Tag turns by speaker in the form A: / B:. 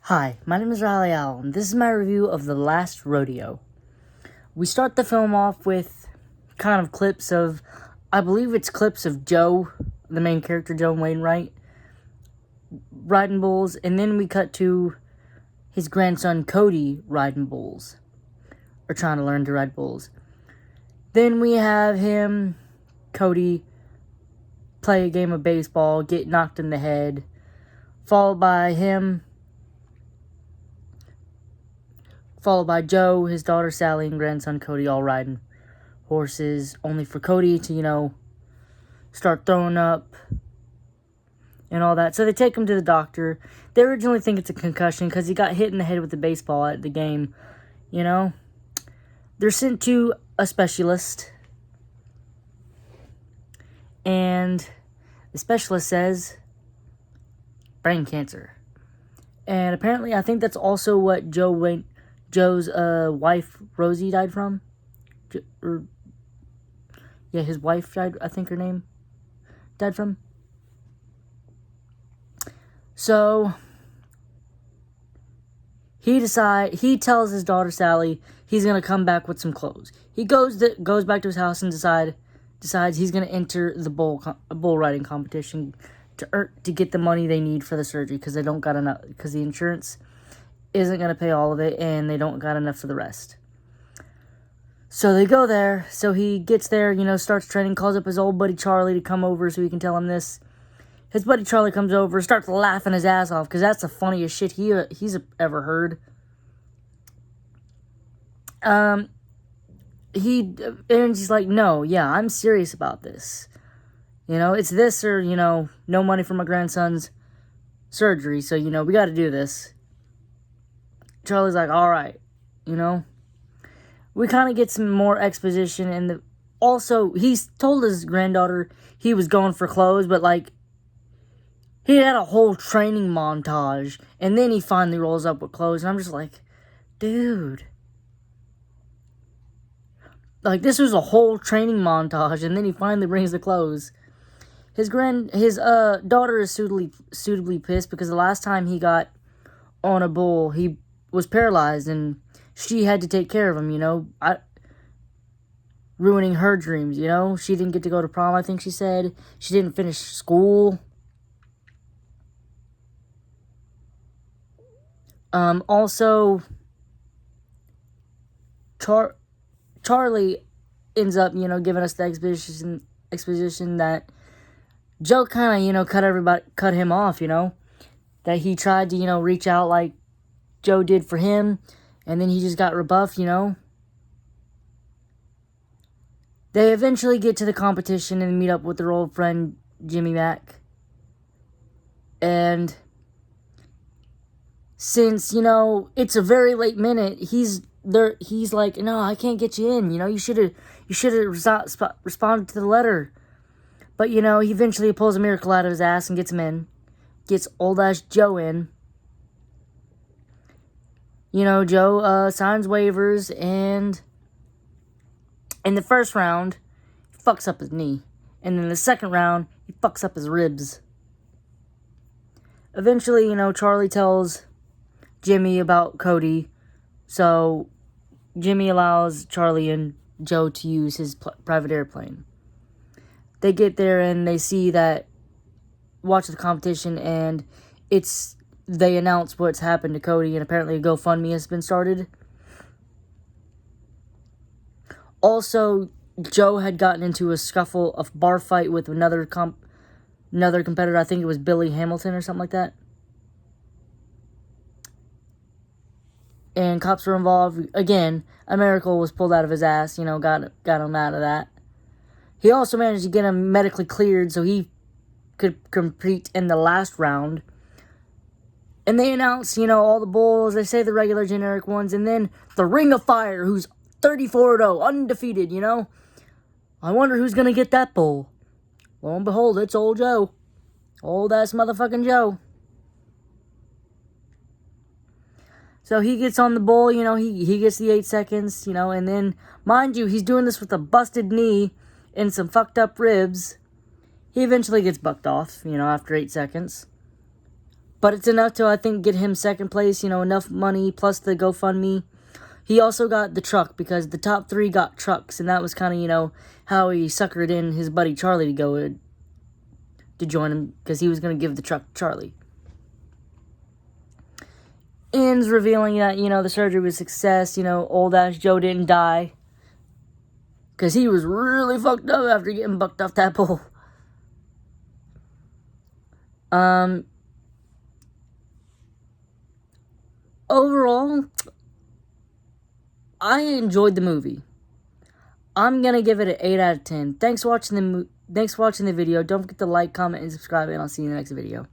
A: Hi, my name is Riley Owl, and this is my review of The Last Rodeo. We start the film off with kind of clips of, I believe it's clips of Joe, the main character, Joe Wainwright, riding bulls, and then we cut to his grandson, Cody, riding bulls, or trying to learn to ride bulls. Then we have him, Cody, play a game of baseball, get knocked in the head, followed by Joe, his daughter Sally, and grandson Cody all riding horses, only for Cody to, start throwing up and all that. So they take him to the doctor. They originally think it's a concussion because he got hit in the head with the baseball at the game, They're sent to a specialist, and the specialist says brain cancer. And apparently, I think that's also what Joe's wife, Rosie, died from. His wife died, I think her name died from. So, he tells his daughter Sally he's going to come back with some clothes. He goes back to his house and decides he's going to enter the bull riding competition to get the money they need for the surgery because they don't got enough, because the insurance isn't going to pay all of it, and they don't got enough for the rest. So they go there. So he gets there, starts training, calls up his old buddy Charlie to come over so he can tell him this. His buddy Charlie comes over, starts laughing his ass off, because that's the funniest shit he's ever heard. And he's like, no, yeah, I'm serious about this. It's this or, no money for my grandson's surgery, so, we got to do this. Charlie's like, all right, We kind of get some more exposition, and also, he's told his granddaughter he was going for clothes, but, he had a whole training montage, and then he finally rolls up with clothes, and I'm just like, dude. This was a whole training montage, and then he finally brings the clothes. His daughter is suitably pissed because the last time he got on a bull, he was paralyzed, and she had to take care of him, ruining her dreams, She didn't get to go to prom, I think she said. She didn't finish school. Also, Charlie ends up, giving us the exposition that Joe kind of, cut him off, that he tried to, reach out like Joe did for him, and then he just got rebuffed, They eventually get to the competition and meet up with their old friend, Jimmy Mack. And since, it's a very late minute, he's like, no, I can't get you in, you should have responded to the letter. But, he eventually pulls a miracle out of his ass and gets him in. Gets old-ass Joe in. Joe signs waivers, and in the first round, he fucks up his knee. And in the second round, he fucks up his ribs. Eventually, Charlie tells Jimmy about Cody, so Jimmy allows Charlie and Joe to use his private airplane. They get there and they watch the competition, and they announce what's happened to Cody, and apparently a GoFundMe has been started. Also, Joe had gotten into a bar fight with another competitor. I think it was Billy Hamilton or something like that. And cops were involved. Again, a miracle was pulled out of his ass, got him out of that. He also managed to get him medically cleared so he could compete in the last round. And they announce, all the bulls. They say the regular generic ones. And then the Ring of Fire, who's 34-0, undefeated, I wonder who's going to get that bull. Lo and behold, it's old Joe. Old-ass motherfucking Joe. So he gets on the bull, he gets the 8 seconds, and then, mind you, he's doing this with a busted knee and some fucked up ribs. He eventually gets bucked off, after 8 seconds. But it's enough to, I think, get him second place, enough money plus the GoFundMe. He also got the truck because the top 3 got trucks, and that was kind of, how he suckered in his buddy Charlie to go to join him because he was going to give the truck to Charlie. Ends revealing that, the surgery was a success, old-ass Joe didn't die. Because he was really fucked up after getting bucked off that pole. Overall, I enjoyed the movie. I'm going to give it an 8 out of 10. Thanks for watching the video. Don't forget to like, comment, and subscribe, and I'll see you in the next video.